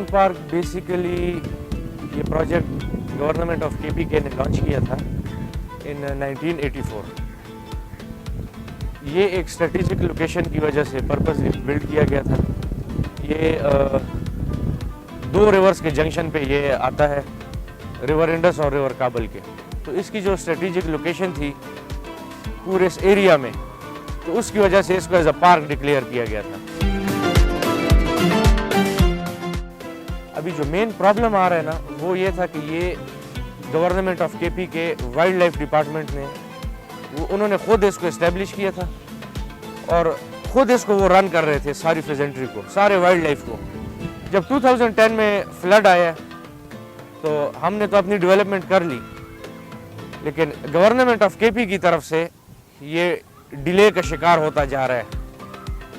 कून park basically ये project government of KPK ने launch किया था इन 1984। ये एक स्ट्रेटेजिक लोकेशन की वजह से पर्पस बिल्ड किया गया था। ये दो रिवर्स के जंक्शन पे ये आता है, रिवर इंडस और रिवर काबल के। तो इसकी जो स्ट्रेटेजिक लोकेशन थी पूरे इस एरिया में, तो उसकी वजह से इसको एज अ पार्क डिक्लेयर किया गया था। अभी जो मेन प्रॉब्लम आ रहा है ना, वो ये था कि ये गवर्नमेंट ऑफ केपी के वाइल्ड लाइफ डिपार्टमेंट ने उन्होंने खुद इसको इस्टेब्लिश किया था और खुद इसको वो रन कर रहे थे, सारी फेजेंट्री को, सारे वाइल्ड लाइफ को। जब 2010 में फ्लड आया तो हमने तो अपनी डेवलपमेंट कर ली, लेकिन गवर्नमेंट ऑफ केपी की तरफ से ये डिले का शिकार होता जा रहा है।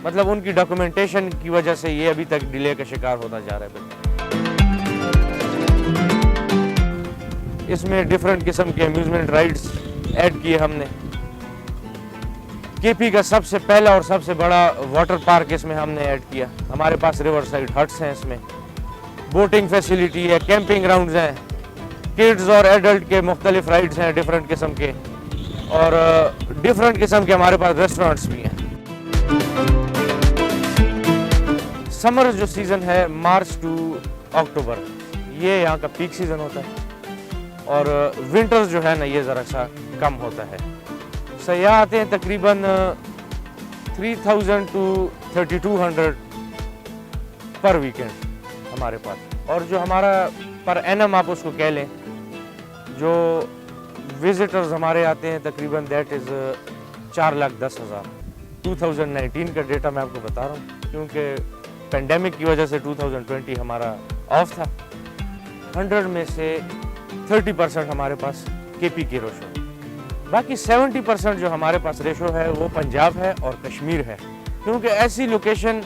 मतलब उनकी डॉक्यूमेंटेशन की वजह से ये अभी तक डिले का शिकार होता जा रहा है। इसमें डिफरेंट किस्म के अम्यूजमेंट राइड्स ऐड किए हमने। केपी का सबसे पहला और सबसे बड़ा वाटर पार्क इसमें हमने ऐड किया। हमारे पास रिवर साइड हट्स हैं, इसमें बोटिंग फैसिलिटी है, कैंपिंग ग्राउंड्स हैं, किड्स और एडल्ट के मुख्तलिफ राइड्स हैं डिफरेंट किस्म के, और डिफरेंट किस्म के हमारे पास रेस्टोरेंट्स भी हैं। समर जो सीज़न है मार्च टू अक्टूबर, ये यहाँ का पीक सीज़न होता है, और विंटर्स जो है ना ये ज़रा सा कम होता है। सयाह आते हैं तकरीबन 3000 टू 3200 पर वीकेंड हमारे पास। और जो हमारा पर एनम आप उसको कह लें, जो विजिटर्स हमारे आते हैं तकरीबन दैट इज़ 4,10,000। 2019 का डेटा मैं आपको बता रहा हूँ, क्योंकि पेंडेमिक की वजह से 2020 हमारा ऑफ था। 100 में से 30% हमारे पास केपी की रेशो, बाकी 70% जो हमारे पास रेशो है वो पंजाब है और कश्मीर है। क्योंकि ऐसी लोकेशन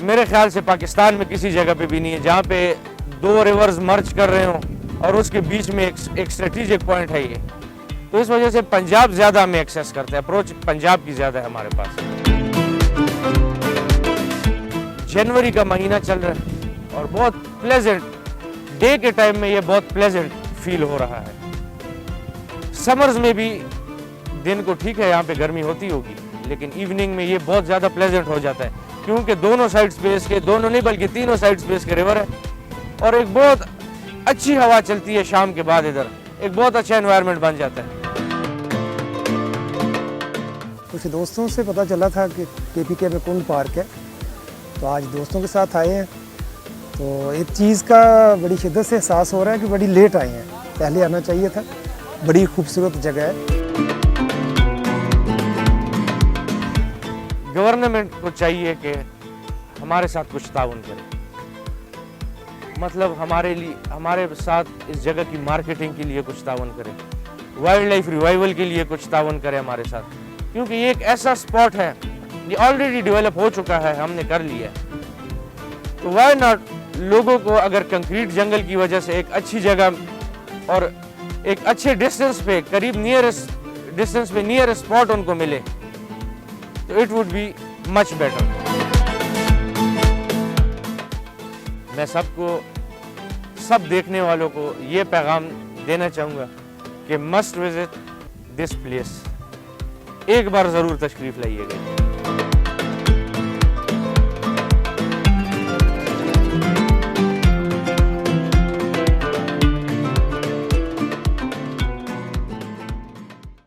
मेरे ख्याल से पाकिस्तान में किसी जगह पे भी नहीं है जहाँ पे दो रिवर्स मर्ज कर रहे हों और उसके बीच में एक स्ट्रेटेजिक पॉइंट है ये। तो इस वजह से पंजाब ज़्यादा हमें एक्सेस करते हैं, अप्रोच पंजाब की ज़्यादा है हमारे पास। जनवरी का महीना चल रहा है और बहुत प्लेजेंट डे के टाइम में ये बहुत प्लेजेंट फील हो रहा है। समर्स में भी दिन को ठीक है, यहाँ पे गर्मी होती होगी, लेकिन इवनिंग में ये बहुत ज़्यादा प्लेजेंट हो जाता है, क्योंकि दोनों साइड स्पेस के, दोनों नहीं बल्कि तीनों साइड स्पेस के रिवर है, और एक बहुत अच्छी हवा चलती है शाम के बाद। इधर एक बहुत अच्छा एनवायरनमेंट बन जाता है। कुछ दोस्तों से पता चला था कि केपीके में कुंड पार्क है, तो आज दोस्तों के साथ आए हैं। तो एक चीज़ का बड़ी शिद्दत से एहसास हो रहा है कि बड़ी लेट आए हैं, पहले आना चाहिए था। बड़ी खूबसूरत जगह है। गवर्नमेंट को चाहिए कि हमारे साथ कुछ ताउन करे, मतलब हमारे साथ इस जगह की मार्केटिंग के लिए कुछ ताउन करे, वाइल्ड लाइफ रिवाइवल के लिए कुछ ताउन करे हमारे साथ, क्योंकि ये एक ऐसा स्पॉट है, ये ऑलरेडी डेवलप हो चुका है, हमने कर लिया है। तो वाई नॉट लोगों को अगर कंक्रीट जंगल की वजह से एक अच्छी जगह और एक अच्छे डिस्टेंस पे, करीब नियरेस्ट डिस्टेंस पे नियरेस्ट स्पॉट उनको मिले, तो it would be much better. मैं सब देखने वालों को ये पैगाम देना चाहूँगा कि मस्ट विजिट दिस प्लेस, एक बार ज़रूर तशरीफ़ लाइएगा।